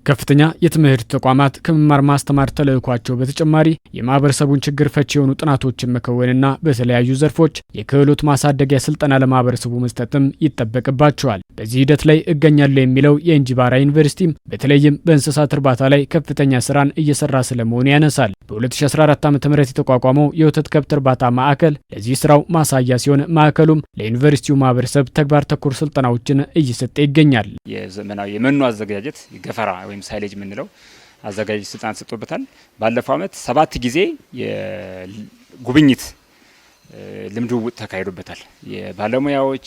ከፍተኛ የትምህርት ተቋማት ከመማር ማስተማር ተልዕኳቸው በተጨማሪ የማህበረሰቡን ችግር ፈቺ የሆኑ ጥናቶችን መከወንና በተለያዩ ዘርፎች የክህሎት ማሳደጊያ ስልጠና ለማህበረሰቡ መስጠትም ይጠበቅባቸዋል። በዚህ ሂደት ላይ እገኛለሁ የሚለው የእንጂባራ ዩኒቨርሲቲም በተለይም በእንስሳት እርባታ ላይ ከፍተኛ ስራን እየሰራ ስለመሆኑ ያነሳል። በ2014 ዓ.ም የተቋቋመው የወተት ከብት እርባታ ማዕከል ለዚህ ስራው ማሳያ ሲሆን ማዕከሉም ለዩኒቨርሲቲው ማህበረሰብ ተግባር ተኮር ስልጠናዎችን እየሰጠ ይገኛል። የዘመናዊ የመኖ አዘገጃጀት ገፈራ ወይም ሳይሌጅ ምንለው አዘጋጅ ስልጣን ተሰጥቶበታል። ባለፈው ዓመት 7 ጊዜ የጉብኝት ልምድ ውውጥ ተካሂዶበታል። የባለሙያዎች፣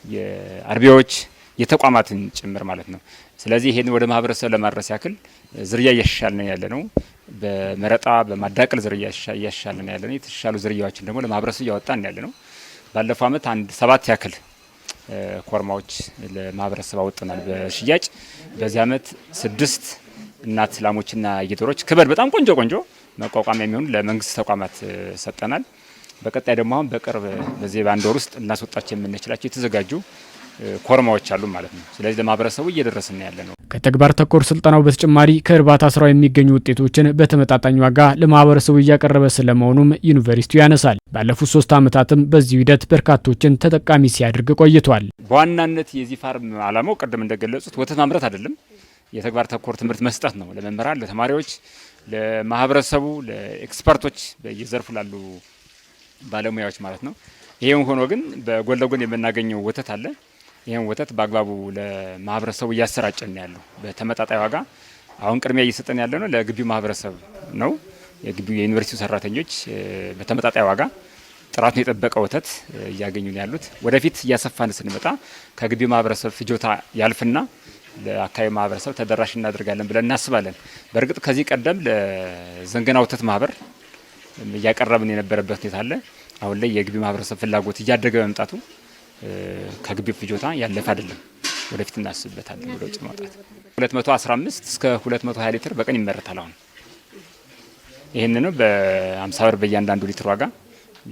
የአርቢዎች፣ የተቋማትን ጭምር ማለት ነው። ስለዚህ ይሄን ወደ ማህበረሰብ ለማድረስ ያክል ዝርያ እያሻሻልን ያለ ነው። በመረጣ በማዳቀል ዝርያ እያሻሻልን ያለ ነው። የተሻሉ ዝርያዎችን ደግሞ ለማህበረሰብ እያወጣን ያለ ነው። ባለፈው ዓመት 7 ያክል ኮርማዎች ለማህበረሰብ አወጥተናል በሽያጭ። በዚህ ዓመት 6 እናት ላሞችና ጌጦሮች ክብር በጣም ቆንጆ መቋቋሚያ የሚሆኑ ለመንግስት ተቋማት ሰጠናል። በቀጣይ ደግሞ አሁን በቅርብ በዚህ በአንድ ወር ውስጥ እናስወጣቸው የምንችላቸው የተዘጋጁ ኮርማዎች አሉ ማለት ነው። ስለዚህ ለማህበረሰቡ እየደረስን ያለ ነው። ከተግባር ተኮር ስልጠናው በተጨማሪ ከእርባታ ስራው የሚገኙ ውጤቶችን በተመጣጣኝ ዋጋ ለማህበረሰቡ እያቀረበ ስለመሆኑም ዩኒቨርሲቲው ያነሳል። ባለፉት 3 ዓመታትም በዚህ ሂደት በርካቶችን ተጠቃሚ ሲያደርግ ቆይቷል። በዋናነት የዚህ ፋርም ዓላማው ቀደም እንደገለጹት ወተት ማምረት አይደለም፣ የተግባር ተኮር ትምህርት መስጠት ነው። ለመምህራን፣ ለተማሪዎች፣ ለማህበረሰቡ፣ ለኤክስፐርቶች በየዘርፉ ላሉ ባለሙያዎች ማለት ነው። ይሄም ሆኖ ግን በጎን ለጎን የምናገኘው ወተት አለ። ይሄን ወተት በአግባቡ ለማህበረሰቡ እያሰራጨን ያለው በተመጣጣኝ ዋጋ አሁን ቅድሚያ እየሰጠን ያለ ነው ለግቢው ማህበረሰብ ነው። የግቢው የዩኒቨርሲቲው ሰራተኞች በተመጣጣኝ ዋጋ ጥራቱን የጠበቀ ወተት እያገኙ ነው ያሉት። ወደፊት እያሰፋን ስንመጣ ከግቢው ማህበረሰብ ፍጆታ ያልፍና ለአካባቢ ማህበረሰብ ተደራሽ እናደርጋለን ብለን እናስባለን። በእርግጥ ከዚህ ቀደም ለዘንገና ወተት ማህበር እያቀረብን የነበረበት ሁኔታ አለ። አሁን ላይ የግቢው ማህበረሰብ ፍላጎት እያደገ በመምጣቱ ከግቢው ፍጆታ ያለፈ አይደለም። ወደፊት እናስብበታለን ወደ ውጭ ማውጣት። 215 እስከ 220 ሊትር በቀን ይመረታል። አሁን ይሄንን በ50 ብር በእያንዳንዱ ሊትር ዋጋ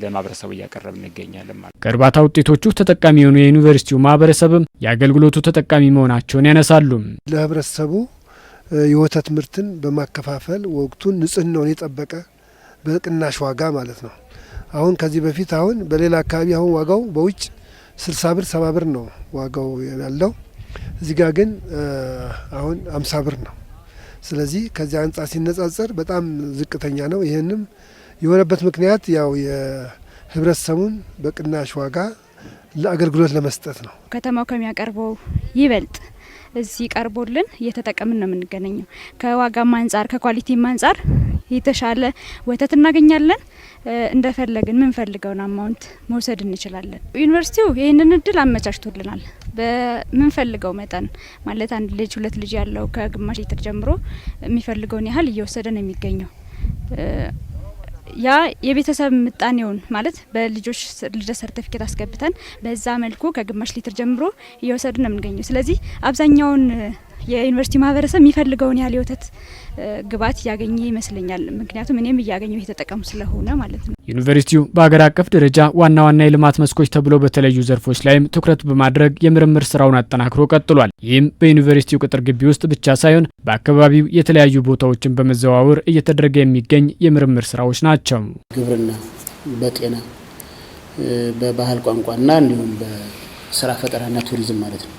ለማህበረሰቡ እያቀረብን እንገኛለን ማለት። ከእርባታ ውጤቶቹ ተጠቃሚ የሆኑ የዩኒቨርሲቲው ማህበረሰብም የአገልግሎቱ ተጠቃሚ መሆናቸውን ያነሳሉ። ለህብረተሰቡ የወተት ምርትን በማከፋፈል ወቅቱን ንጽህናውን የጠበቀ በቅናሽ ዋጋ ማለት ነው። አሁን ከዚህ በፊት አሁን በሌላ አካባቢ አሁን ዋጋው በውጭ 60 ብር 70 ብር ነው ዋጋው ያለው። እዚህ ጋር ግን አሁን 50 ብር ነው። ስለዚህ ከዚህ አንጻር ሲነጻጸር በጣም ዝቅተኛ ነው። ይህንም የሆነበት ምክንያት ያው የህብረተሰቡን በቅናሽ ዋጋ ለአገልግሎት ለመስጠት ነው። ከተማው ከሚያቀርበው ይበልጥ እዚህ ቀርቦልን እየተጠቀምን ነው የምንገኘው። ከዋጋም አንጻር ከኳሊቲም አንጻር የተሻለ ወተት እናገኛለን። እንደፈለግን ምንፈልገውን አማውንት መውሰድ እንችላለን። ዩኒቨርሲቲው ይህንን እድል አመቻችቶልናል። በምንፈልገው መጠን ማለት 1 ልጅ 2 ልጅ ያለው ከግማሽ ሊትር ጀምሮ የሚፈልገውን ያህል እየወሰደ ነው የሚገኘው። ያ የቤተሰብ ምጣኔውን ማለት በልጆች ልደት ሰርቲፊኬት አስገብተን በዛ መልኩ ከግማሽ ሊትር ጀምሮ እየወሰድን ነው የምንገኘው። ስለዚህ አብዛኛውን የዩኒቨርሲቲ ማህበረሰብ የሚፈልገውን ያህል የወተት ግብዓት እያገኘ ይመስለኛል። ምክንያቱም እኔም እያገኘው የተጠቀሙ ስለሆነ ማለት ነው። ዩኒቨርሲቲው በሀገር አቀፍ ደረጃ ዋና የልማት መስኮች ተብሎ በተለዩ ዘርፎች ላይም ትኩረት በማድረግ የምርምር ስራውን አጠናክሮ ቀጥሏል። ይህም በዩኒቨርሲቲው ቅጥር ግቢ ውስጥ ብቻ ሳይሆን በአካባቢው የተለያዩ ቦታዎችን በመዘዋወር እየተደረገ የሚገኝ የምርምር ስራዎች ናቸው። ግብርና፣ በጤና፣ በባህል ቋንቋና እንዲሁም በስራ ፈጠራና ቱሪዝም ማለት ነው።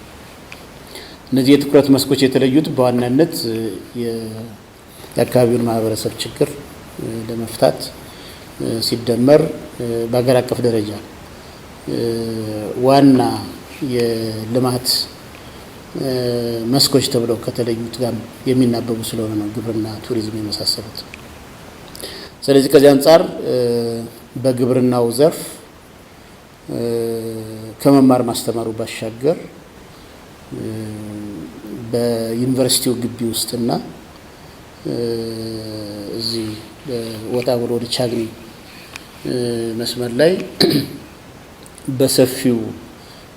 እነዚህ የትኩረት መስኮች የተለዩት በዋናነት የአካባቢውን ማህበረሰብ ችግር ለመፍታት ሲደመር በሀገር አቀፍ ደረጃ ዋና የልማት መስኮች ተብለው ከተለዩት ጋር የሚናበቡ ስለሆነ ነው፣ ግብርና፣ ቱሪዝም የመሳሰሉት። ስለዚህ ከዚህ አንጻር በግብርናው ዘርፍ ከመማር ማስተማሩ ባሻገር በዩኒቨርሲቲው ግቢ ውስጥና እዚህ ወጣ ብሎ ወደ ቻግኒ መስመር ላይ በሰፊው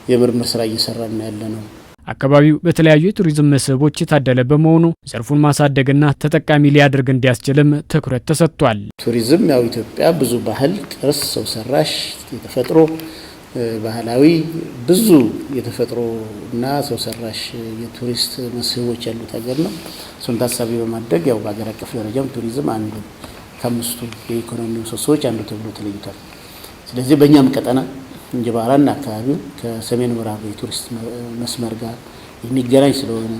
የምርምር ስራ እየሰራን ያለ ነው። አካባቢው በተለያዩ የቱሪዝም መስህቦች የታደለ በመሆኑ ዘርፉን ማሳደግና ተጠቃሚ ሊያደርግ እንዲያስችልም ትኩረት ተሰጥቷል። ቱሪዝም ያው ኢትዮጵያ ብዙ ባህል፣ ቅርስ፣ ሰው ሰራሽ፣ የተፈጥሮ ባህላዊ ብዙ የተፈጥሮ እና ሰው ሰራሽ የቱሪስት መስህቦች ያሉት ሀገር ነው። እሱን ታሳቢ በማድረግ ያው በሀገር አቀፍ ደረጃም ቱሪዝም አንዱ ከአምስቱ የኢኮኖሚ ምሰሶዎች አንዱ ተብሎ ተለይቷል። ስለዚህ በእኛም ቀጠና እንጅባራና አካባቢው ከሰሜን ምዕራብ የቱሪስት መስመር ጋር የሚገናኝ ስለሆነ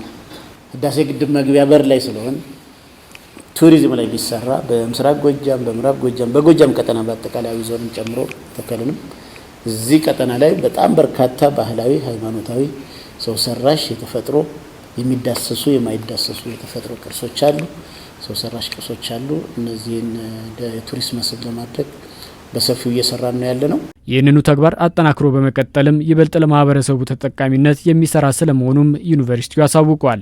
ህዳሴ ግድብ መግቢያ በር ላይ ስለሆነ ቱሪዝም ላይ ቢሰራ በምስራቅ ጎጃም፣ በምዕራብ ጎጃም፣ በጎጃም ቀጠና በአጠቃላይ ዞንን ጨምሮ ተከለንም እዚህ ቀጠና ላይ በጣም በርካታ ባህላዊ፣ ሃይማኖታዊ፣ ሰው ሰራሽ የተፈጥሮ የሚዳሰሱ የማይዳሰሱ የተፈጥሮ ቅርሶች አሉ፣ ሰው ሰራሽ ቅርሶች አሉ። እነዚህን የቱሪስት መስህብ ለማድረግ በሰፊው እየሰራን ነው ያለነው። ይህንኑ ተግባር አጠናክሮ በመቀጠልም ይበልጥ ለማህበረሰቡ ተጠቃሚነት የሚሰራ ስለመሆኑም ዩኒቨርሲቲው አሳውቋል።